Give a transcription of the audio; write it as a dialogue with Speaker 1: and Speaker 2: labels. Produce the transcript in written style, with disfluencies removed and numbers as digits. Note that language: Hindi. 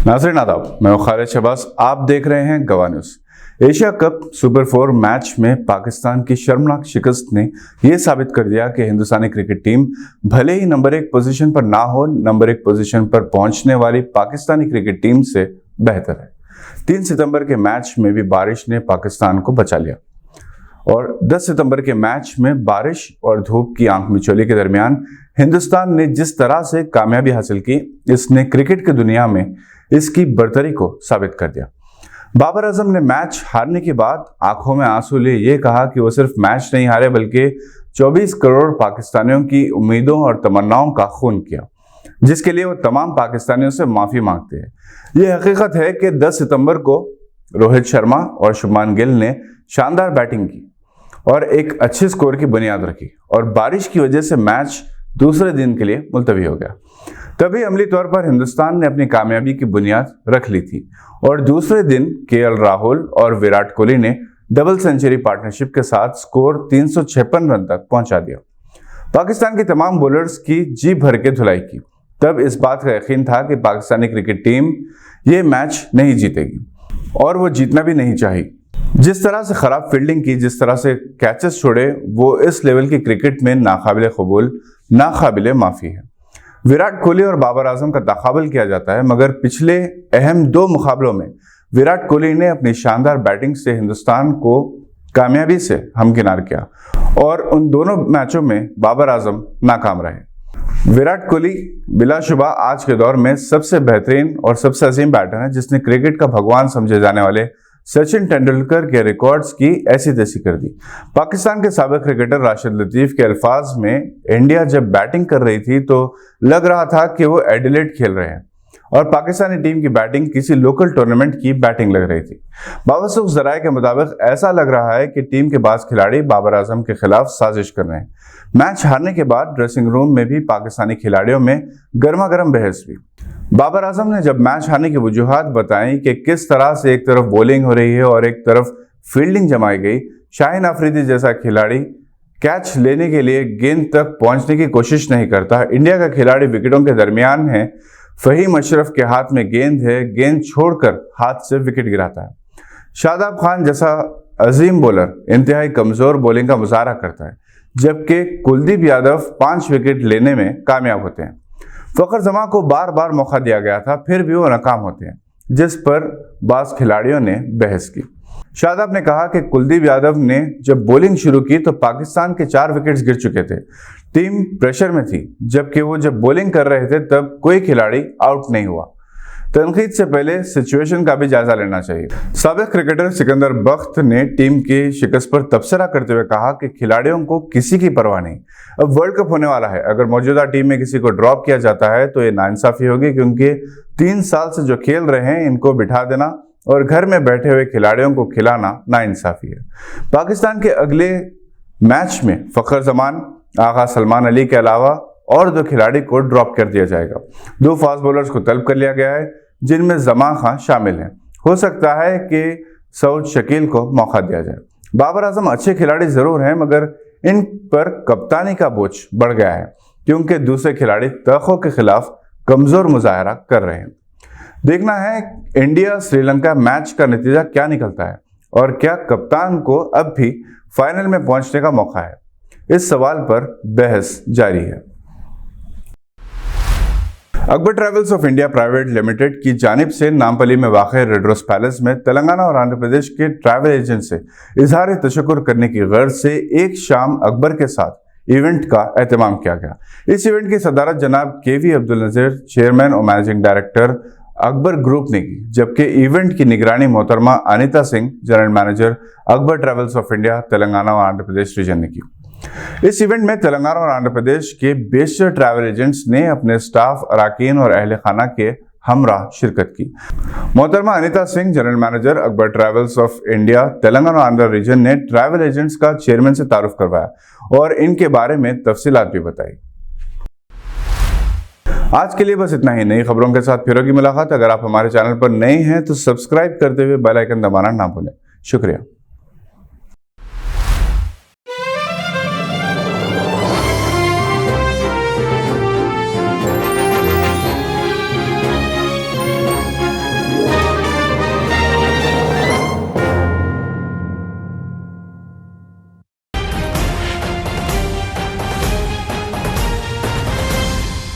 Speaker 1: नाज़रीन आदाब, मैं खालिद शहबाज। आप देख रहे हैं गवाह news. Asia cup super 4 match में पाकिस्तान की शर्मनाक शिकस्त ने यह साबित कर दिया कि हिंदुस्तानी क्रिकेट टीम भले ही नंबर 1 पोजीशन पर ना हो, नंबर 1 पोजीशन पर पहुंचने वाली पाकिस्तानी क्रिकेट टीम से बेहतर है। 3 सितंबर के मैच में भी बारिश ने पाकिस्तान को बचा लिया और 10 सितंबर के मैच में बारिश और धूप की आंख मिचौली के दरमियान हिंदुस्तान ने जिस तरह से कामयाबी हासिल की, इसने क्रिकेट की दुनिया में इसकी बर्तरी को साबित कर दिया। बाबर आजम ने मैच हारने के बाद आंखों में आंसू लिए ये कहा कि वो सिर्फ मैच नहीं हारे बल्कि 24 करोड़ पाकिस्तानियों की उम्मीदों और तमन्नाओं का खून किया, जिसके लिए वो तमाम पाकिस्तानियों से माफी मांगते हैं। ये हकीकत है कि 10 सितंबर को रोहित शर्मा और शुभमान गिल ने शानदार बैटिंग की और एक अच्छे स्कोर की बुनियाद रखी और बारिश की वजह से मैच दूसरे दिन के लिए मुलतवी हो गया। तभी अमली तौर पर हिंदुस्तान ने अपनी कामयाबी की बुनियाद रख ली थी और दूसरे दिन केएल राहुल और विराट कोहली ने डबल सेंचुरी पार्टनरशिप के साथ स्कोर 356 रन तक पहुंचा दिया। पाकिस्तान के तमाम बॉलर्स की जी भर के धुलाई की। तब इस बात का यकीन था कि पाकिस्तानी क्रिकेट टीम ये मैच नहीं जीतेगी और वो जीतना भी नहीं चाहिए। जिस तरह से खराब फील्डिंग की, जिस तरह से कैचेस छोड़े, वो इस लेवल की क्रिकेट में नाकाबिले कबूल, नाकाबिले माफी है। विराट कोहली और बाबर आजम का तकाबल किया जाता है, मगर पिछले अहम 2 मुकाबलों में विराट कोहली ने अपनी शानदार बैटिंग से हिंदुस्तान को कामयाबी से हमकिनार किया और उन दोनों मैचों में बाबर आजम नाकाम रहे। विराट कोहली बिलाशुबा आज के दौर में सबसे बेहतरीन और सबसे अजीम बैटर हैं, जिसने क्रिकेट का भगवान समझे जाने वाले सचिन तेंदुलकर के रिकॉर्ड्स की ऐसी तैसी कर दी। पाकिस्तान के साबिक क्रिकेटर राशिद लतीफ के अल्फाज में, इंडिया जब बैटिंग कर रही थी तो लग रहा था कि वो एडिलेड खेल रहे हैं और पाकिस्तानी टीम की बैटिंग किसी लोकल टूर्नामेंट की बैटिंग लग रही थी। बावसूख ज़राए के मुताबिक ऐसा लग रहा है कि टीम के बाज़ खिलाड़ी बाबर आजम के खिलाफ साजिश कर रहे हैं। मैच हारने के बाद ड्रेसिंग रूम में भी पाकिस्तानी खिलाड़ियों में गर्मा गर्म बहस हुई। बाबर आजम ने जब मैच हारने की वजूहात बताई कि किस तरह से एक तरफ बॉलिंग हो रही है और एक तरफ फील्डिंग जमाई गई, शाहीन अफरीदी जैसा खिलाड़ी कैच लेने के लिए गेंद तक पहुंचने की कोशिश नहीं करता, इंडिया का खिलाड़ी विकेटों के दरमियान है, फहीम अशरफ के हाथ में गेंद है, गेंद छोड़कर हाथ से विकेट गिराता है। शादाब खान जैसा अजीम बॉलर इंतहाई कमजोर बॉलिंग का मुजाहरा करता है, जबकि कुलदीप यादव 5 विकेट लेने में कामयाब होते हैं। फखर जमां को बार बार मौका दिया गया था, फिर भी वो नाकाम होते हैं, जिस पर बाज़ खिलाड़ियों ने बहस की। शादाब ने कहा कि कुलदीप यादव ने जब बॉलिंग शुरू की तो पाकिस्तान के 4 विकेट्स गिर चुके थे, टीम प्रेशर में थी, जबकि वो जब बॉलिंग कर रहे थे तब कोई खिलाड़ी आउट नहीं हुआ। तनकीद से पहले सिचुएशन का भी जायजा लेना चाहिए। साबिक क्रिकेटर सिकंदर बख्त ने टीम की शिकस्त पर तबसरा करते हुए कहा कि खिलाड़ियों को किसी की परवाह नहीं। अब वर्ल्ड कप होने वाला है, अगर मौजूदा टीम में किसी को ड्रॉप किया जाता है तो ये नाइंसाफी होगी, क्योंकि 3 साल से जो खेल रहे हैं इनको बिठा देना और घर में बैठे हुए खिलाड़ियों को खिलाना नाइंसाफी है। पाकिस्तान के अगले मैच में फखर जमान, आगा सलमान अली के अलावा और 2 खिलाड़ी को ड्रॉप कर दिया जाएगा। 2 फास्ट बॉलर्स को तलब कर लिया गया है, जिनमें जमा खान शामिल हैं। हो सकता है कि सऊद शकील को मौका दिया जाए। बाबर आजम अच्छे खिलाड़ी जरूर हैं, मगर इन पर कप्तानी का बोझ बढ़ गया है, क्योंकि दूसरे खिलाड़ी तखों के खिलाफ कमजोर मुजाहरा कर रहे हैं। देखना है इंडिया श्रीलंका मैच का नतीजा क्या निकलता है और क्या कप्तान को अब भी फाइनल में पहुंचने का मौका है। इस सवाल पर बहस जारी है। Akbar travels of India private limited की जानिब से नामपली में वाक़ रेड रोज़ पैलेस में तेलंगाना और आंध्र प्रदेश के ट्रैवल एजेंट से इजहार तशक्कुर करने की गर्ज से एक शाम अकबर के साथ इवेंट का एहतमाम किया गया। इस इवेंट की सदारत जनाब केवी अब्दुल नज़ीर, चेयरमैन और मैनेजिंग डायरेक्टर अकबर ग्रुप ने की, जबकि इवेंट की निगरानी मोहतरमा Anita Singh, general manager Akbar travels of India Telangana और आंध्र प्रदेश रीजन ने की। इस इवेंट में तेलंगाना और आंध्र प्रदेश के बेशतर ट्रैवल एजेंट्स ने अपने स्टाफ, अराकीन और अहले खाना के हमरा शिरकत की। मोहतरमा Anita Singh, general manager Akbar travels of India Telangana और आंध्र रीजन ने ट्रैवल एजेंट्स का चेयरमैन से तारुफ करवाया और इनके बारे में तफसीलात भी बताई। आज के लिए बस इतना ही। नई खबरों के साथ फिर होगी मुलाकात। अगर आप हमारे चैनल पर नए हैं तो सब्सक्राइब करते हुए बेल आइकन दबाना ना भूलें। शुक्रिया।